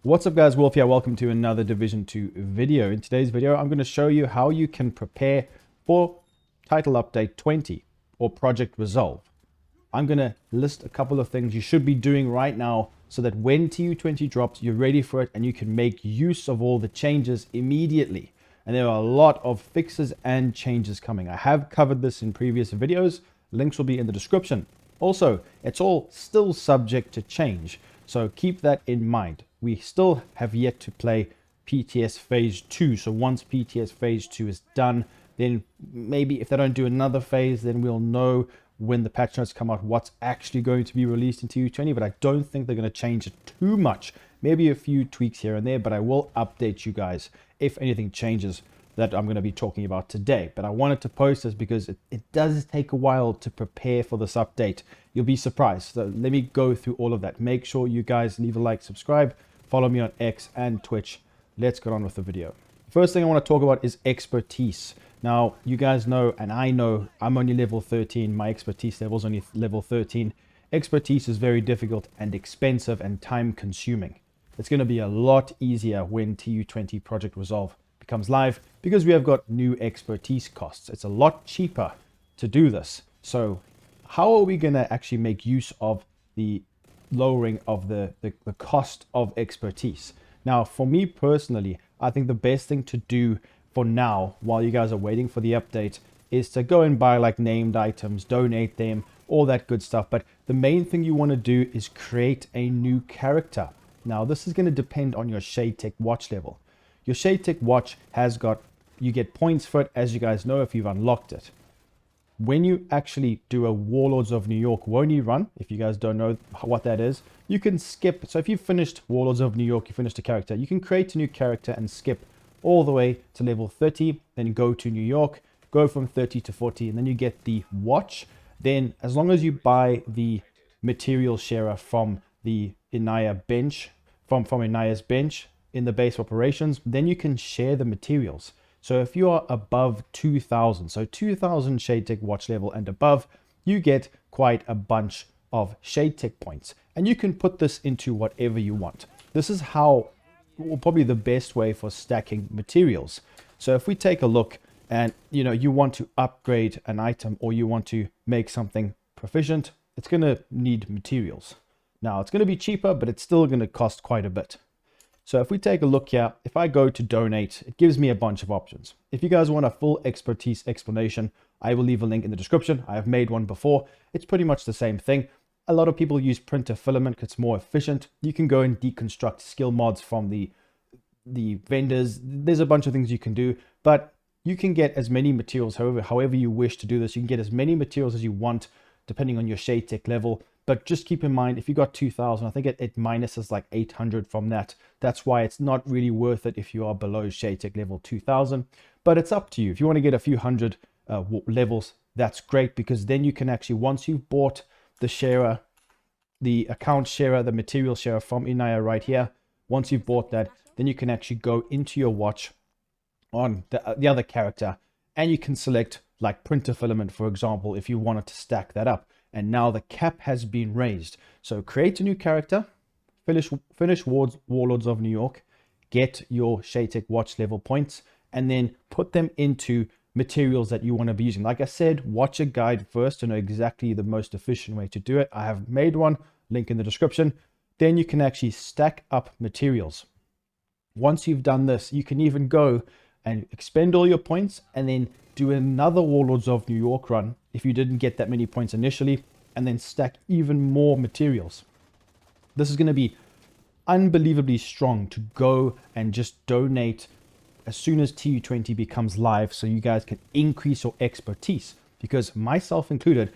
What's up guys, Wolf here. Welcome to another Division 2 video. In today's video, I'm going to show you how you can prepare for Title Update 20 or Project Resolve. I'm going to list a couple of things you should be doing right now so that when TU20 drops, you're ready for it and you can make use of all the changes immediately. And there are a lot of fixes and changes coming. I have covered this in previous videos. Links will be in the description. Also, it's all still subject to change, so keep that in mind. We still have yet to play PTS Phase 2, so once PTS Phase 2 is done, then maybe if they don't do another phase, then we'll know when the patch notes come out what's actually going to be released in TU20, but I don't think they're going to change it too much. Maybe a few tweaks here and there, but I will update you guys if anything changes that I'm going to be talking about today. But I wanted to post this because it does take a while to prepare for this update. You'll be surprised. So let me go through all of that. Make sure you guys leave a like, subscribe, follow me on X and Twitch. Let's get on with the video. First thing I want to talk about is expertise. Now, you guys know, and I know, I'm only level 13. My expertise level is only level 13. Expertise is very difficult and expensive and time consuming. It's going to be a lot easier when TU20 Project Resolve becomes live because we have got new expertise costs. It's a lot cheaper to do this. So how are we going to actually make use of the lowering of the cost of expertise? Now, for me personally, I think the best thing to do for now, while you guys are waiting for the update, is to go and buy like named items, donate them, all that good stuff. But the main thing you want to do is create a new character. Now, this is going to depend on your Shade Tech watch level. Your Shade Tech watch has got, you get points for it, as you guys know, if you've unlocked it. When you actually do a Warlords of New York Woney run, if you guys don't know what that is, you can skip. So if you've finished Warlords of New York, you finished a character, you can create a new character and skip all the way to level 30, then go to New York, go from 30 to 40, and then you get the watch. Then as long as you buy the material sharer from the Inaya bench, from Inaya's bench in the base operations, then you can share the materials. So if you are above 2000, so 2000 Shade Tech watch level and above, you get quite a bunch of Shade Tech points, and you can put this into whatever you want. This is how, well, probably the best way for stacking materials. So if we take a look and you want to upgrade an item or you want to make something proficient, it's going to need materials. Now it's going to be cheaper, but it's still going to cost quite a bit. So if we take a look here, if I go to donate, it gives me a bunch of options. If you guys want a full expertise explanation, I will leave a link in the description. I have made one before. It's pretty much the same thing. A lot of people use printer filament because it's more efficient. You can go and deconstruct skill mods from the vendors. There's a bunch of things you can do, but you can get as many materials however you wish to do this. You can get as many materials as you want depending on your Shade Tech level. But just keep in mind, if you got 2000, I think it minuses like 800 from that. That's why it's not really worth it if you are below Shade Tech level 2000. But it's up to you. If you want to get a few hundred levels, that's great, because then you can actually, once you've bought the sharer, the account sharer, the material sharer from Inaya right here, once you've bought that, then you can actually go into your watch on the other character, and you can select like printer filament, for example, if you wanted to stack that up. And now the cap has been raised. So create a new character, finish Warlords of New York, get your Shade Tech watch level points, and then put them into materials that you want to be using. Like I said, watch a guide first to know exactly the most efficient way to do it. I have made one, link in the description. Then you can actually stack up materials. Once you've done this, you can even go and expend all your points and then do another Warlords of New York run if you didn't get that many points initially, and then stack even more materials. This is going to be unbelievably strong to go and just donate as soon as TU20 becomes live, so you guys can increase your expertise, because myself included,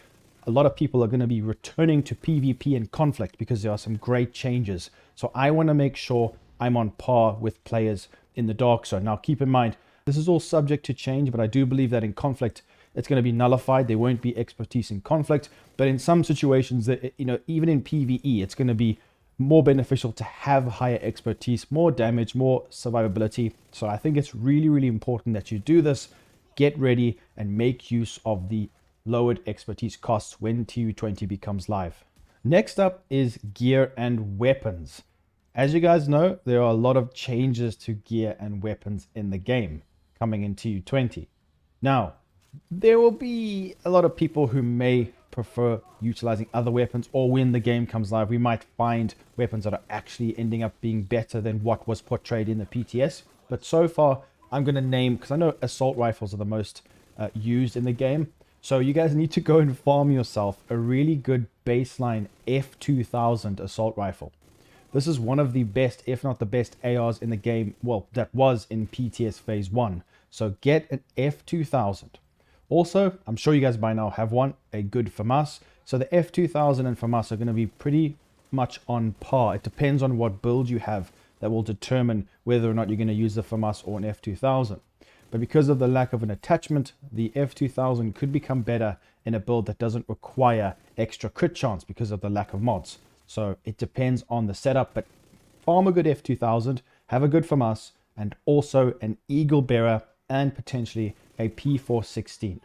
a lot of people are going to be returning to PvP and conflict because there are some great changes. So I want to make sure I'm on par with players in the Dark Zone. Now keep in mind, this is all subject to change, but I do believe that in conflict, it's going to be nullified. There won't be expertise in conflict, but in some situations, even in PvE, it's going to be more beneficial to have higher expertise, more damage, more survivability. So I think it's really, really important that you do this, get ready, and make use of the lowered expertise costs when TU20 becomes live. Next up is gear and weapons. As you guys know, there are a lot of changes to gear and weapons in the game coming in TU20. Now, there will be a lot of people who may prefer utilizing other weapons, or when the game comes live, we might find weapons that are actually ending up being better than what was portrayed in the PTS. But so far, I'm going to name, because I know assault rifles are the most used in the game. So you guys need to go and farm yourself a really good baseline F2000 assault rifle. This is one of the best, if not the best ARs in the game. Well, that was in PTS Phase 1. So get an F2000. Also, I'm sure you guys by now have one, a good FAMAS. So the F2000 and FAMAS are going to be pretty much on par. It depends on what build you have that will determine whether or not you're going to use the FAMAS or an F2000. But because of the lack of an attachment, the F2000 could become better in a build that doesn't require extra crit chance because of the lack of mods. So it depends on the setup, but farm a good F2000, have a good FAMAS, and also an Eagle Bearer and potentially a P416.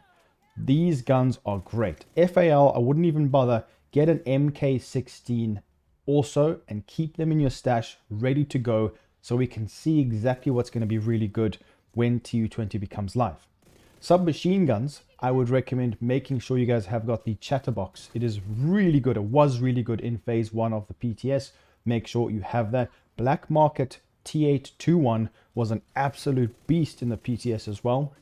These guns are great. FAL, I wouldn't even bother. Get an MK16 also and keep them in your stash ready to go so we can see exactly what's going to be really good when TU20 becomes live. Submachine guns, I would recommend making sure you guys have got the Chatterbox. It is really good. It was really good in Phase 1 of the PTS. Make sure you have that. Black Market T821 was an absolute beast in the PTS as well.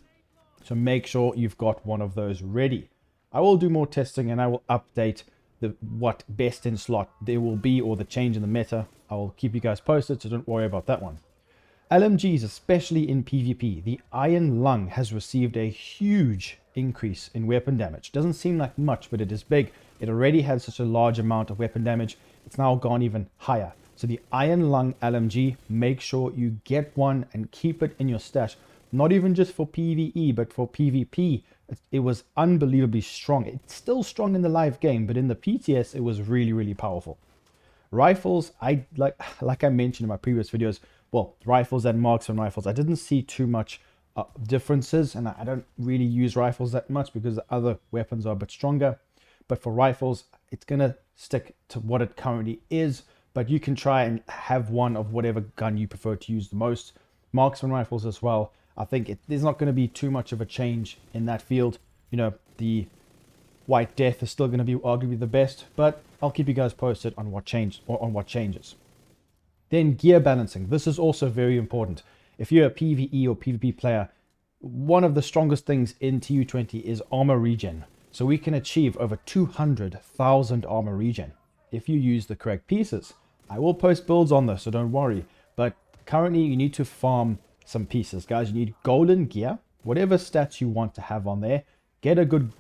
So make sure you've got one of those ready. I will do more testing and I will update what best in slot there will be or the change in the meta. I will keep you guys posted, so don't worry about that one. LMGs, especially in PvP, the Iron Lung has received a huge increase in weapon damage. Doesn't seem like much, but it is big. It already had such a large amount of weapon damage. It's now gone even higher. So the Iron Lung LMG, make sure you get one and keep it in your stash. Not even just for PvE, but for PvP. It was unbelievably strong. It's still strong in the live game, but in the PTS, it was really, really powerful. Rifles, like I mentioned in my previous videos, well, rifles and marksman rifles, I didn't see too much differences, and I don't really use rifles that much because the other weapons are a bit stronger. But for rifles, it's going to stick to what it currently is, but you can try and have one of whatever gun you prefer to use the most. Marksman rifles as well. I think there's not going to be too much of a change in that field. You know, the White Death is still going to be arguably the best, but I'll keep you guys posted on what changed or on what changes. Then gear balancing. This is also very important. If you're a PvE or PvP player, one of the strongest things in TU20 is armor regen. So we can achieve over 200,000 armor regen if you use the correct pieces. I will post builds on this, so don't worry. But currently you need to farm some pieces, guys. You need golden gear, whatever stats you want to have on there. Get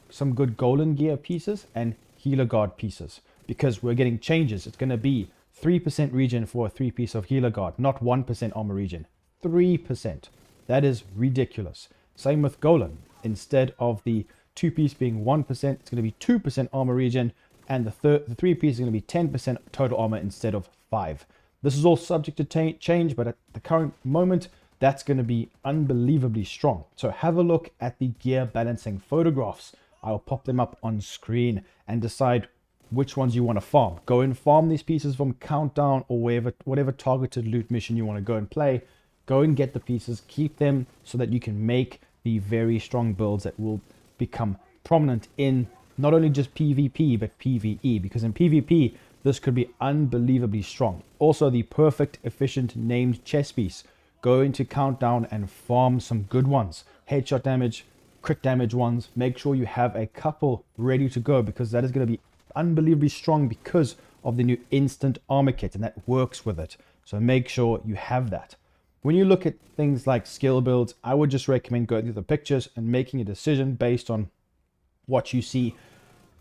some good golden gear pieces and healer guard pieces, because we're getting changes. It's going to be 3% regen for a 3-piece of healer guard, not 1% armor regen. 3%. That is ridiculous. Same with golem. Instead of the 2-piece being 1%, it's going to be 2% armor regen, and the 3-piece is going to be 10% total armor instead of 5. This is all subject to change, but at the current moment, that's going to be unbelievably strong. So have a look at the gear balancing photographs. I'll pop them up on screen and decide which ones you want to farm. Go and farm these pieces from Countdown or whatever targeted loot mission you want to go and play. Go and get the pieces, keep them so that you can make the very strong builds that will become prominent in not only just PvP but PvE, because in PvP this could be unbelievably strong. Also, the perfect efficient named chess piece. Go into Countdown and farm some good ones. Headshot damage, crit damage ones. Make sure you have a couple ready to go, because that is going to be unbelievably strong because of the new instant armor kit, and that works with it. So make sure you have that. When you look at things like skill builds, I would just recommend going through the pictures and making a decision based on what you see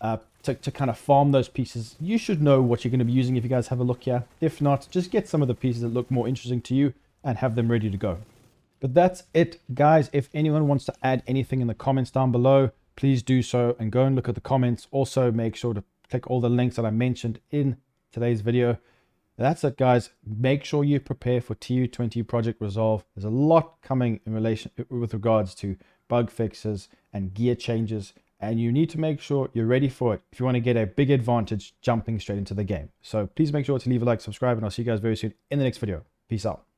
to kind of farm those pieces. You should know what you're going to be using if you guys have a look here. If not, just get some of the pieces that look more interesting to you and have them ready to go. But that's it, guys. If anyone wants to add anything in the comments down below, please do so and go and look at the comments. Also, make sure to click all the links that I mentioned in today's video. That's it, guys. Make sure you prepare for TU20 Project Resolve. There's a lot coming in relation with regards to bug fixes and gear changes and you need to make sure you're ready for it if you want to get a big advantage jumping straight into the game. So please make sure to leave a like, subscribe, and I'll see you guys very soon in the next video. Peace out.